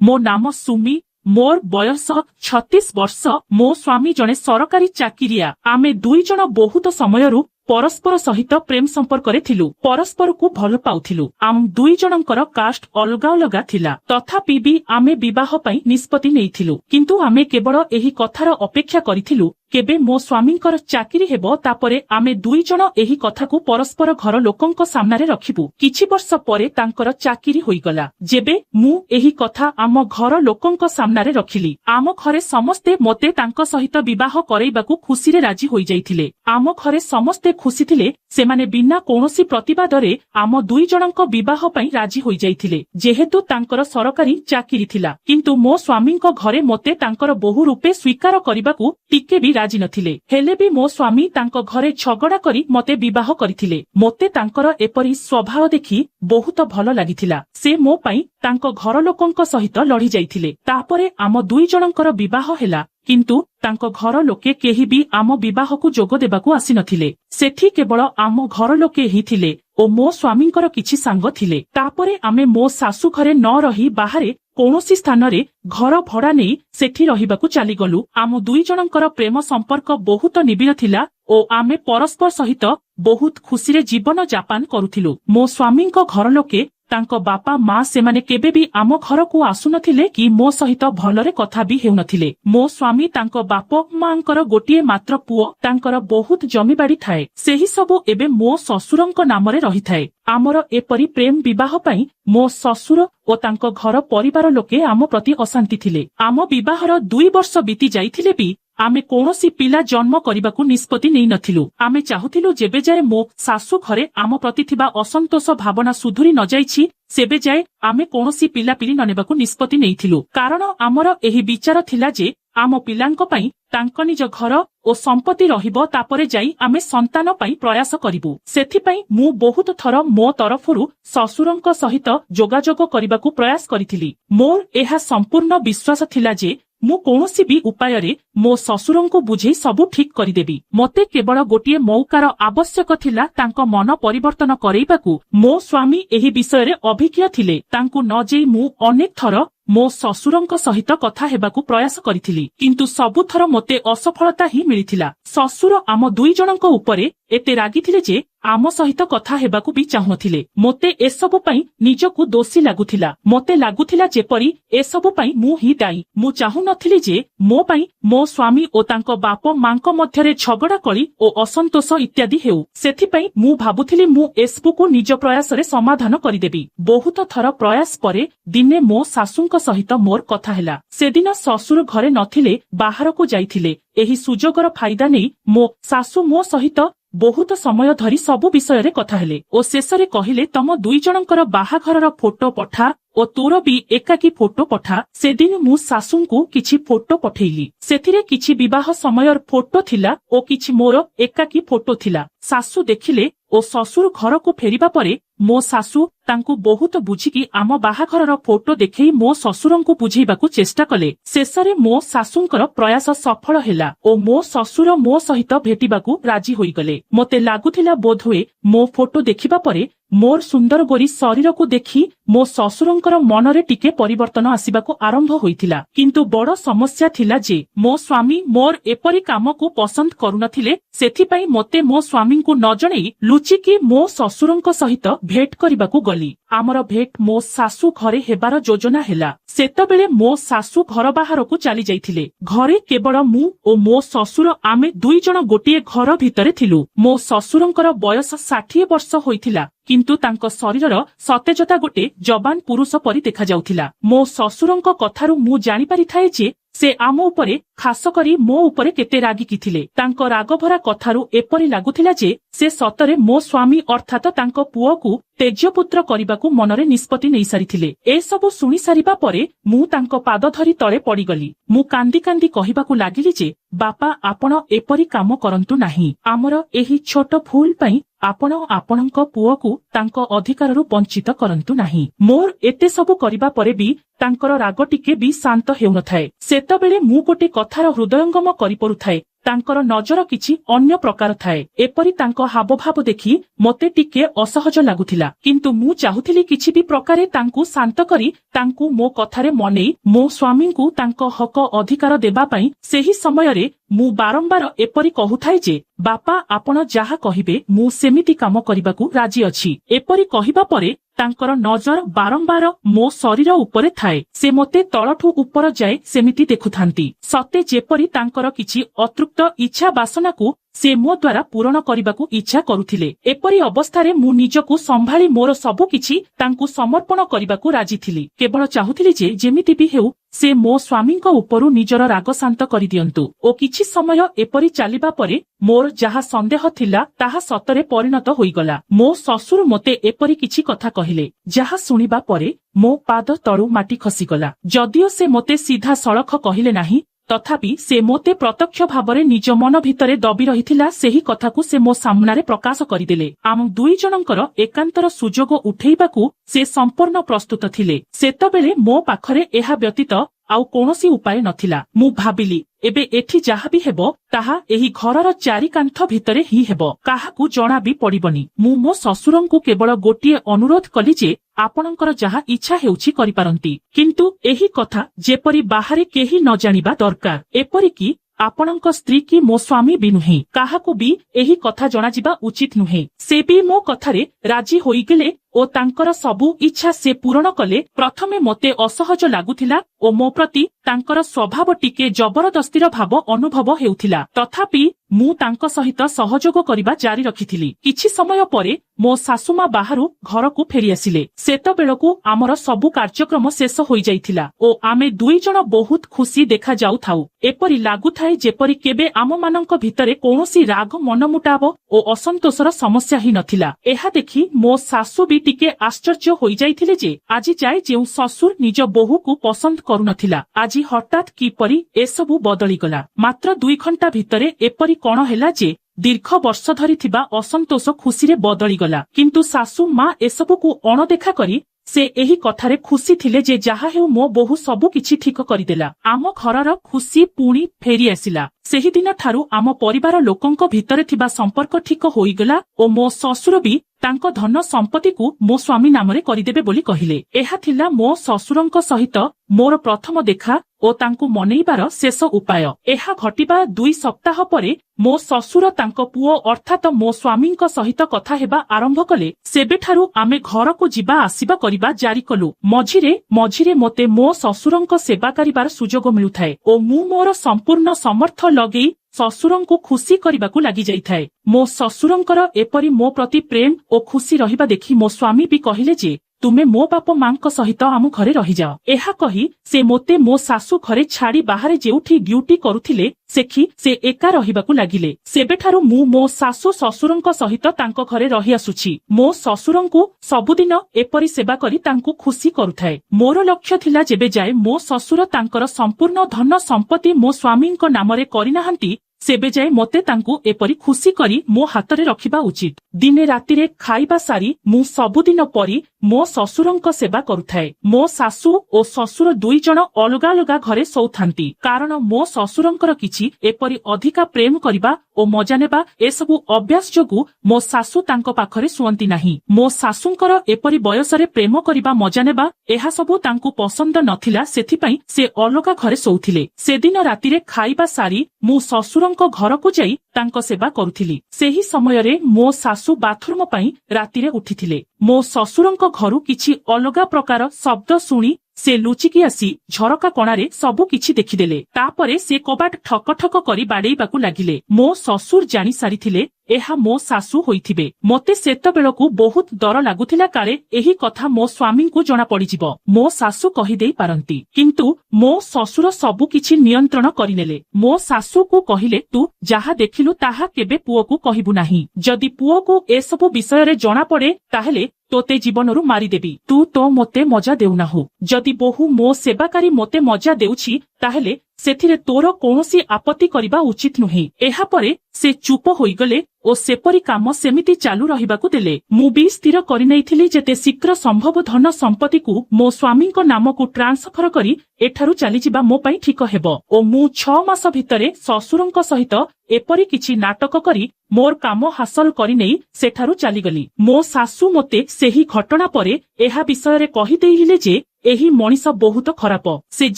मो नाम सुमी मोर बयस 36 वर्ष मो स्वामी जने सरकारी चाकिरिया आमे दुई जन बहुत समयरू परस्पर सहित प्रेम संपर्क थिलु परस्पर को भल पाउथिलु आम दुई जनकर कास्ट अलगा अलगा थिला तथापि भी आमे विवाह पई निष्पत्ति नेइथिलु किंतु आमे केवल एही कथार अपेक्षा करिथिलु केबे मो स्वामींकर चाकिरी हेबो तापरे आमे दुई जन एही कथाकू परस्पर घर लोकंक सामनारे रखिबु किछि वर्ष परे तांकर चाकिरी होइगला जेबे मु एही कथा आम घर लोकंक सामनारे रखिली आम घरे समस्ते मोते तांक सहित विवाह करैबाकू खुशीरे राजी होई जाइथिले आम घरे समस्ते खुशी थिले सेमाने बिना कोनोसी प्रतिवादरे आम दुई जनक विवाह पई राजी होई जाइथिले जेहेतु तांकर सरकारी चाकिरी थिला किंतु मो स्वामींक घरे मोते तांकर बहु रूपे स्वीकार करिबाकू टिके भी राजी नथिले हेले भी मो स्वामी तांको घरे झगड़ा करी मते विवाह करिथिले मोते तांकर एपरी स्वभाव देखि बहुत भल लागिथिला से मो पई तांको घर लोकंक सहित लढी जाइथिले तापरे आम दुई जनकर विवाह हेला किंतु तांको घर लोके केही भी आम विवाहकू जोग देबाकू आसी नथिले सेठी केवल आम घर लोके ही थिले ओ मो स्वामींकर किछि सांग थिले तापरे आमे मो सासु घरे न रही बाहरे कौनसी स्थान रे घर भड़ा नहीं सेठी रहिबाकू चली गलु आम दुई जनकर प्रेम संपर्क बहुत निबिड़ थिला ओ आमे परस्पर सहित बहुत खुशी रे जीवन जापान करुथिलु मो स्वामींक घर लोके तांको बापा माँ सेमाने केबे भी आम घर को आसुनथिले कि मो सहित भलरे कथा भी हेउनथिले मो स्वामी तांको बाप मांकर गोटिए मात्र पुओ तांकर बहुत जमीबाड़ी थाए सेही सबु एबे मो ससुरंक नामरे रही थाए आमर एपरी प्रेम विवाह पई मो ससुर ओ तांको घर परिवार लोके आम प्रति अशांति थिले आम विवाहर 2 वर्ष बीती जाइथिले भी आमे कोनोसी पिला जन्म करिबाकू निष्पत्ति नै नथिलु आमे चाहुथिलु जेबे जाय मो सासु घरे आम प्रति थिबा असंतोष भावना सुधुरी न जाइछि सेबे जाय आमे कोनोसी पिला पिली ननेबाकू निष्पत्ति नैथिलु कारण आमर एही विचार थिला जे आम पिलांक पई तांक निज घर ओ संपत्ति रहिबो तापरे जाई आमे संतान पई प्रयास करिबु सेथि पई मु बहुत थर मो तरफरु ससुरंक सहित जोगाजोग करिबाकू प्रयास करिथिली मोर एहा संपूर्ण विश्वास थिला जे मु कोनोसी भी उपाय रे मो ससुरंको बुझे सबु ठीक करिदेबी मते केवल गोटिए मौकार आवश्यक थिला तांको मन परिवर्तन करैबाकू मो स्वामी एही विषय रे अभिज्ञ थिले तांकू न जेई मु अनेक थर मो ससुरंक सहित कथा हेबाकू प्रयास करिथिली किंतु सबु थर मते असफलता ही मिलिथिला ससुर आम दुई जनक उपरे एते रागिथिले जे आम सहित कथा हेबाकू भी चाहुनथिले मोते एसबु पई निजकू दोषी लागुथिला मोते लागुथिला जेपरी एसबु पई मु ही दायी मु चाहु नथिली जे मो पई मो स्वामी ओ तांको बाप मांक मध्यरे झगड़ा कली ओ असंतोष इत्यादि हेउ सेथि पई मु भाबुथिली मु एसबु को निज प्रयास रे समाधान करिदेबी बहुत थर प्रयास परे दिने मो सासुंक सहित मोर कथा हेला सेदिन ससुर घरे नथिले बाहर को जाइथिले एही सुजोगर फायदा नै मो सासु मो सहित बहुत समय धरी सबु विषय रे कथा हेले ओ शेषरे कहिले तम दुई जनकर बाहाघरर फोटो पठा ओ तोर भी एकाकी फोटो पठा सेदिन मु सासुंकु किछि फोटो पठेइली सेथिरे किछि विवाह समयर फोटो थिला ओ किछि मोर एकाकी फोटो थिला सासु देखिले ओ ससुर घर को फेरिबा परे मो सासु तांकु बहुत बुझिकी आम बाहाघरर फोटो देखै मो ससुरंकु बुझेइबाकू चेष्टा कले शेषरे मो सासुंकर प्रयास सफल हेला ओ मो ससुर मो सहित भेटिबाकू राजी होइगले मते लागुथिला बोधवे मो फोटो देखिबा परे मोर सुंदर गोरी शरीर को देखी मो ससुरंकर मनरे टिके परिवर्तन आसिबाकू आरंभ होइथिला किंतु बड़ समस्या थिला जे मो स्वामी मोर एपरी काम को पसंद करुनथिले सेथि पई मते मो स्वामी को न जणै लुचिकी मो ससुरंक सहित भेट करिबाकू गली आमर भेट मो सासु घरे हेबार योजना हेला सेतबेले मो सासु घर बाहर को चली जाइथिले घरे केवल मु ओ मो ससुर आमे दुई जण गोटिए घर भितरे थिलु मो ससुरंकर बयस 60 वर्ष होइथिला किंतु तांको शरीरर सतेजता गोटे जवान पुरुष परी देखा जाउथिला मो ससुरंक कथारु मु जानि पारि थाए जे से आम उपरे खास करी मो उपरे केते रागी कि थिले तांको रागभरा कथारु एपरी लागुथिला जे से सतरे मो स्वामी अर्थात तांको पुओकू तेजपुत्र करिबाकू मनरे निष्पत्ति नै सारिथिले ए सबु सुनि सारिबा परे मु तांको पाद धरी तळे पडिगली मु कांदी कांदी कहिबाकू लागिली जे बापा आपण एपरी काम करंतु नाही आमर एही छोट भूल पई आपण आपणक पुओकू तांको अधिकाररु वंचित करंतु नाही मोर एते सबु करिबा परे भी तांकर राग टिके भी शांत हेउ नथाए सेतबेले मु गोटे कथार हृदयंगम करि परुथाए ତାଙ୍କର ନଜର କିଛି ଅନ୍ୟ ପ୍ରକାର ଥାଏ। ଏପରି ତାଙ୍କ ହାବଭାବ ଦେଖି ମୋତେ ଟିକେ ଅସହଜ ଲାଗୁଥିଲା, କିନ୍ତୁ ମୁଁ ଚାହୁଁଥିଲି କିଛି ବି ପ୍ରକାରେ ତାଙ୍କୁ ଶାନ୍ତ କରି ତାଙ୍କୁ ମୋ କଥାରେ ମନେଇ ମୋ ସ୍ୱାମୀଙ୍କୁ ତାଙ୍କ ହକ ଅଧିକାର ଦେବା ପାଇଁ। ସେହି ସମୟରେ ମୁଁ ବାରମ୍ବାର ଏପରି କହୁଥାଏ ଯେ, ବାପା ଆପଣ ଯାହା କହିବେ ମୁଁ ସେମିତି କାମ କରିବାକୁ ରାଜି ଅଛି। ଏପରି କହିବା ପରେ ତାଙ୍କର ନଜର ବାରମ୍ବାର ମୋ ଶରୀର ଉପରେ ଥାଏ। ସେ ମୋତେ ତଳଠୁ ଉପର ଯାଏ ସେମିତି ଦେଖୁଥାନ୍ତି, ସତେ ଯେପରି ତାଙ୍କର କିଛି ଅତୃପ୍ତ ଇଚ୍ଛା ବାସନାକୁ ସେ ମୋ ଦ୍ୱାରା ପୂରଣ କରିବାକୁ ଇଚ୍ଛା କରୁଥିଲେ। ଏପରି ଅବସ୍ଥାରେ ମୁଁ ନିଜକୁ ସମ୍ଭାଳି ମୋର ସବୁ କିଛି ତାଙ୍କୁ ସମର୍ପଣ କରିବାକୁ ରାଜି ଥିଲି। କେବଳ ଚାହୁଁଥିଲି ଯେ ଯେମିତି ବି ହେଉ ସେ ମୋ ସ୍ୱାମୀଙ୍କ ଉପରୁ ନିଜର ରାଗ ଶାନ୍ତ କରିଦିଅନ୍ତୁ। ଓ କିଛି ସମୟ ଏପରି ଚାଲିବା ପରେ ମୋର ଯାହା ସନ୍ଦେହ ଥିଲା ତାହା ସତରେ ପରିଣତ ହୋଇଗଲା। ମୋ ଶ୍ୱଶୁର ମୋତେ ଏପରି କିଛି କଥା କହିଲେ, ଯାହା ଶୁଣିବା ପରେ ମୋ ପାଦ ତଳୁ ମାଟି ଖସିଗଲା। ଯଦିଓ ସେ ମୋତେ ସିଧା ସଳଖ କହିଲେ ନାହିଁ, ତଥାପି ସେ ମୋତେ ପ୍ରତ୍ୟକ୍ଷ ଭାବରେ ନିଜ ମନ ଭିତରେ ଦବି ରହିଥିଲା ସେହି କଥାକୁ ସେ ମୋ ସାମ୍ନାରେ ପ୍ରକାଶ କରିଦେଲେ। ଆମ ଦୁଇ ଜଣଙ୍କର ଏକାନ୍ତର ସୁଯୋଗ ଉଠେଇବାକୁ ସେ ସମ୍ପୂର୍ଣ୍ଣ ପ୍ରସ୍ତୁତ ଥିଲେ। ସେତେବେଳେ ମୋ ପାଖରେ ଏହା ବ୍ୟତୀତ ଆଉ କୌଣସି ଉପାୟ ନଥିଲା। ମୁଁ ଭାବିଲି ଏବେ ଏଠି ଯାହା ବି ହେବ ତାହା ଏହି ଘରର ଚାରି କାନ୍ଥ ଭିତରେ ହିଁ ହେବ, କାହାକୁ ଜଣା ବି ପଡ଼ିବନି। ମୁଁ ମୋ ଶ୍ୱଶୁରଙ୍କୁ କେବଳ ଗୋଟିଏ ଅନୁରୋଧ କଲି ଯେ ଆପଣଙ୍କର ଯାହା ଇଚ୍ଛା ହେଉଛି କରିପାରନ୍ତି, କିନ୍ତୁ ଏହି କଥା ଯେପରି ବାହାରେ କେହି ନ ଜାଣିବା ଦରକାର। ଏପରିକି ଆପଣଙ୍କ ସ୍ତ୍ରୀ କି ମୋ ସ୍ୱାମୀ ବି ନୁହେଁ, କାହାକୁ ବି ଏହି କଥା ଜଣାଯିବା ଉଚିତ ନୁହେଁ। ସେ ବି ମୋ କଥାରେ ରାଜି ହୋଇଗଲେ ଓ ତାଙ୍କର ସବୁ ଇଚ୍ଛା ସେ ପୂରଣ କଲେ। ପ୍ରଥମେ ମୋତେ ଅସହଜ ଲାଗୁଥିଲା ଓ ମୋ ପ୍ରତି ତାଙ୍କର ସ୍ୱଭାବ ଟିକେ ଜବରଦସ୍ତିର ଭାବ ଅନୁଭବ ହେଉଥିଲା, ତଥାପି ମୁଁ ତାଙ୍କ ସହିତ ସହଯୋଗ କରିବା ଜାରି ରଖିଥିଲି। କିଛି ସମୟ ପରେ ମୋ ଶାଶୁମା ବାହାରୁ ଘରକୁ ଫେରିଆସିଲେ। ସେତେବେଳକୁ ଆମର ସବୁ କାର୍ଯ୍ୟକ୍ରମ ଶେଷ ହୋଇଯାଇଥିଲା ଓ ଆମେ ଦୁଇ ଜଣ ବହୁତ ଖୁସି ଦେଖାଯାଉଥାଉ। ଏପରି ଲାଗୁଥାଏ ଯେପରି କେବେ ଆମମାନଙ୍କ ଭିତରେ କୌଣସି ରାଗ ମନମୁଟାବ ଓ ଅସନ୍ତୋଷର ସମସ୍ୟା ହିଁ ନଥିଲା। ଏହା ଦେଖି ମୋ ଶାଶୁ ବି ଟିକେ ଆଶ୍ଚର୍ଯ୍ୟ ହୋଇଯାଇଥିଲେ ଯେ ଆଜି ଯାଏ ଯେଉଁ ଶ୍ୱଶୁର ନିଜ ବୋହୂକୁ ପସନ୍ଦ କରୁନଥିଲା, ଆଜି ହଠାତ୍ କିପରି ଏସବୁ ବଦଳିଗଲା। ମାତ୍ର 2 ଘଣ୍ଟା ଭିତରେ ଏପରି କଣ ହେଲା ଯେ ଦୀର୍ଘ ବର୍ଷ ଧରି ଥିବା ଅସନ୍ତୋଷ ଖୁସିରେ ବଦଳିଗଲା। କିନ୍ତୁ ଶାଶୁ ମା ଏସବୁକୁ ଅଣଦେଖା କରି ସେ ଏହି କଥାରେ ଖୁସି ଥିଲେ ଯେ ଯାହା ହେଉ ମୋ ବୋହୂ ସବୁ କିଛି ଠିକ କରିଦେଲା। ଆମ ଘରର ଖୁସି ପୁଣି ଫେରି ଆସିଲା। ସେହିଦିନ ଠାରୁ ଆମ ପରିବାର ଲୋକଙ୍କ ଭିତରେ ଥିବା ସମ୍ପର୍କ ଠିକ ହୋଇଗଲା ଓ ମୋ ଶ୍ୱଶୁର ବି ତାଙ୍କ ଧନ ସମ୍ପତ୍ତିକୁ ମୋ ସ୍ୱାମୀ ନାମରେ କରିଦେବେ ବୋଲି କହିଲେ। ଏହା ଥିଲା ମୋ ଶ୍ୱଶୁରଙ୍କ ସହିତ ମୋର ପ୍ରଥମ ଦେଖା ଓ ତାଙ୍କୁ ମନେଇବାର ଶେଷ ଉପାୟ। ଏହା ଘଟିବା 2 ସପ୍ତାହ ପରେ ମୋ ଶ୍ୱଶୁର ତାଙ୍କ ପୁଅ ଅର୍ଥାତ ମୋ ସ୍ୱାମୀଙ୍କ ସହିତ କଥା ହେବା ଆରମ୍ଭ କଲେ। ସେବେଠାରୁ ଆମେ ଘରକୁ ଯିବା ଆସିବା କରିବା ଜାରି କଲୁ। ମଝିରେ ମଝିରେ ମୋତେ ମୋ ଶ୍ୱଶୁରଙ୍କ ସେବା କରିବାର ସୁଯୋଗ ମିଳୁଥାଏ ଓ ମୁଁ ମୋର ସମ୍ପୂର୍ଣ୍ଣ ସମର୍ଥ ଲଗେଇ ଶ୍ୱଶୁରଙ୍କୁ ଖୁସି କରିବାକୁ ଲାଗି ଯାଇଥାଏ। ମୋ ଶ୍ୱଶୁରଙ୍କର ଏପରି ମୋ ପ୍ରତି ପ୍ରେମ ଓ ଖୁସି ରହିବା ଦେଖି ମୋ ସ୍ୱାମୀ ବି କହିଲେ ଯେ ତୁମେ ମୋ ବାପ ମାଙ୍କ ସହିତ ଆମ ଘରେ ରହିଯାଅ। ଏହା କହି ସେ ମୋତେ ମୋ ଶାଶୁ ଘରେ ଛାଡ଼ି ବାହାରେ ଯେଉଁଠି ଡ୍ୟୁଟି କରୁଥିଲେ ସେଠି ସେ ଏକା ରହିବାକୁ ଲାଗିଲେ। ସେବେଠାରୁ ମୁଁ ମୋ ଶାଶୁ ଶ୍ୱଶୁରଙ୍କ ସହିତ ତାଙ୍କ ଘରେ ରହିଆସୁଛି। ମୋ ଶ୍ୱଶୁରଙ୍କୁ ସବୁଦିନ ଏପରି ସେବା କରି ତାଙ୍କୁ ଖୁସି କରୁଥାଏ। ମୋର ଲକ୍ଷ୍ୟ ଥିଲା ଯେବେ ଯାଏ ମୋ ଶ୍ୱଶୁର ତାଙ୍କର ସମ୍ପୂର୍ଣ୍ଣ ଧନ ସମ୍ପତ୍ତି ମୋ ସ୍ୱାମୀଙ୍କ ନାମରେ କରିନାହାନ୍ତି ସେବେ ଯାଏ ମୋତେ ତାଙ୍କୁ ଏପରି ଖୁସି କରି ମୋ ହାତରେ ରଖିବା ଉଚିତ। ଦିନେ ରାତିରେ ଖାଇବା ସାରି ମୁଁ ସବୁଦିନ ପରି ମୋ ଶ୍ୱଶୁରଙ୍କ ସେବା କରୁଥାଏ। ମୋ ଶାଶୁ ଓ ଶ୍ୱଶୁର 2 ଜଣ ଅଲଗା ଅଲଗା ଘରେ ଶୋଉଥାନ୍ତି, କାରଣ ମୋ ଶ୍ୱଶୁରଙ୍କର କିଛି ଏପରି ଅଧିକା ପ୍ରେମ କରିବା ଓ ମଜା ନେବା ଏସବୁ ଅଭ୍ୟାସ ଯୋଗୁଁ ମୋ ଶାଶୁ ତାଙ୍କ ପାଖରେ ଶୁଅନ୍ତି ନାହିଁ। ମୋ ଶାଶୁଙ୍କର ଏପରି ବୟସରେ ପ୍ରେମ କରିବା ମଜା ନେବା ଏହା ସବୁ ତାଙ୍କୁ ପସନ୍ଦ ନଥିଲା, ସେଥିପାଇଁ ସେ ଅଲଗା ଘରେ ଶୋଉଥିଲେ। ସେଦିନ ରାତିରେ ଖାଇବା ସାରି ମୁଁ ଶ୍ୱଶୁରଙ୍କ ଘରକୁ ଯାଇ ତାଙ୍କ ସେବା କରୁଥିଲି। ସେହି ସମୟରେ ମୋ ଶାଶୁ ବାଥରୁମ ପାଇଁ ରାତିରେ ଉଠିଥିଲେ। ମୋ ଶ୍ୱଶୁରଙ୍କ ଘରୁ କିଛି ଅଲଗା ପ୍ରକାର ଶବ୍ଦ ଶୁଣି ସେ ଲୁଚିକି ଆସି ଝରକା କଣାରେ ସବୁ କିଛି ଦେଖିଦେଲେ। ତାପରେ ସେ କବାଟ ଠକ ଠକ କରି ବାଡେଇବାକୁ ଲାଗିଲେ। ମୋ ଶ୍ୱଶୁର ଜାଣି ସାରିଥିଲେ ଏହା ମୋ ଶାଶୁ ହୋଇଥିବେ। ମୋତେ ସେତେବେଳକୁ ବହୁତ ଡର ଲାଗୁଥିଲା କାଳେ ଏହି କଥା ମୋ ସ୍ୱାମୀଙ୍କୁ ଜଣା ପଡ଼ିଯିବ। ମୋ ଶାଶୁ କହିଦେଇ ପାରନ୍ତି, କିନ୍ତୁ ମୋ ଶ୍ୱଶୁର ସବୁ କିଛି ନିୟନ୍ତ୍ରଣ କରିନେଲେ। ମୋ ଶାଶୁକୁ କହିଲେ ତୁ ଯାହା ଦେଖିଲୁ ତାହା କେବେ ପୁଅକୁ କହିବୁ ନାହିଁ। ଯଦି ପୁଅକୁ ଏସବୁ ବିଷୟରେ ଜଣାପଡ଼େ ତାହେଲେ ତୋତେ ଜୀବନରୁ ମାରିଦେବି। ତୁ ତ ମୋତେ ମଜା ଦେଉନାହୁ। ଯଦି ବୋହୂ ମୋ ସେବାକାରୀ ମୋତେ ମଜା ଦେଉଛି ତାହେଲେ ସେଥିରେ ତୋର କୌଣସି ଆପତ୍ତି କରିବା ଉଚିତ ନୁହେଁ। ଏହାପରେ ସେ ଚୁପ ହୋଇଗଲେ ଓ ସେପରି କାମ ସେମିତି ଚାଲୁ ରହିବାକୁ ଦେଲେ। ମୁଁ ବି ସ୍ଥିର କରିନେଇଥିଲି ଯେତେ ଶୀଘ୍ର ସମ୍ଭବ ଧନ ସମ୍ପତ୍ତିକୁ ମୋ ସ୍ୱାମୀଙ୍କ ନାମକୁ ଟ୍ରାନ୍ସଫର କରି ଏଠାରୁ ଚାଲିଯିବା ମୋ ପାଇଁ ଠିକ ହେବ ଓ ମୁଁ 6 ମାସ ଭିତରେ ଶ୍ୱଶୁରଙ୍କ ସହିତ ଏପରି କିଛି ନାଟକ କରି ମୋର କାମ ହାସଲ କରିନେଇ ସେଠାରୁ ଚାଲିଗଲି। ମୋ ଶାଶୁ ମୋତେ ସେହି ଘଟଣା ପରେ ଏହା ବିଷୟରେ କହିଦେଇଥିଲେ ଯେ ଏହି ମଣିଷ ବହୁତ ଖରାପ। ସେ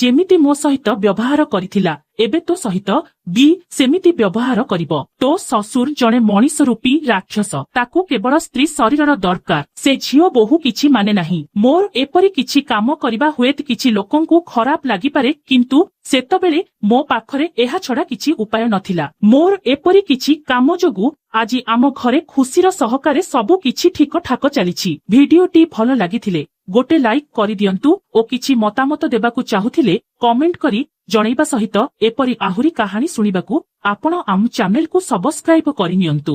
ଯେମିତି ମୋ ସହିତ ବ୍ୟବହାର କରିଥିଲା ଏବେ ତୋ ସହିତ ବି ସେମିତି ବ୍ୟବହାର କରିବ। ତୋ ଶ୍ୱଶୁର ଜଣେ ମଣିଷ ରୂପୀ ରାକ୍ଷସ। ତାକୁ କେବଳ ସ୍ତ୍ରୀ ଶରୀରର ଦରକାର। ସେ ଝିଅ ବୋହୂ କିଛି ମାନେ ନାହିଁ। ମୋର ଏପରି କିଛି କାମ କରିବା ହୁଏତ କିଛି ଲୋକଙ୍କୁ ଖରାପ ଲାଗିପାରେ, କିନ୍ତୁ ସେତେବେଳେ ମୋ ପାଖରେ ଏହା ଛଡା କିଛି ଉପାୟ ନଥିଲା। ମୋର ଏପରି କିଛି କାମ ଯୋଗୁଁ ଆଜି ଆମ ଘରେ ଖୁସିର ସହକାରେ ସବୁ କିଛି ଠିକ ଠାକ ଚାଲିଛି। ଭିଡିଓଟି ଭଲ ଲାଗିଥିଲେ ଗୋଟେ ଲାଇକ୍ କରିଦିଅନ୍ତୁ ଓ କିଛି ମତାମତ ଦେବାକୁ ଚାହୁଁଥିଲେ କମେଣ୍ଟ କରି ଜଣେଇବା ସହିତ ଏପରି ଆହୁରି କାହାଣୀ ଶୁଣିବାକୁ ଆପଣ ଆମ ଚ୍ୟାନେଲକୁ ସବସ୍କ୍ରାଇବ କରିନିଅନ୍ତୁ।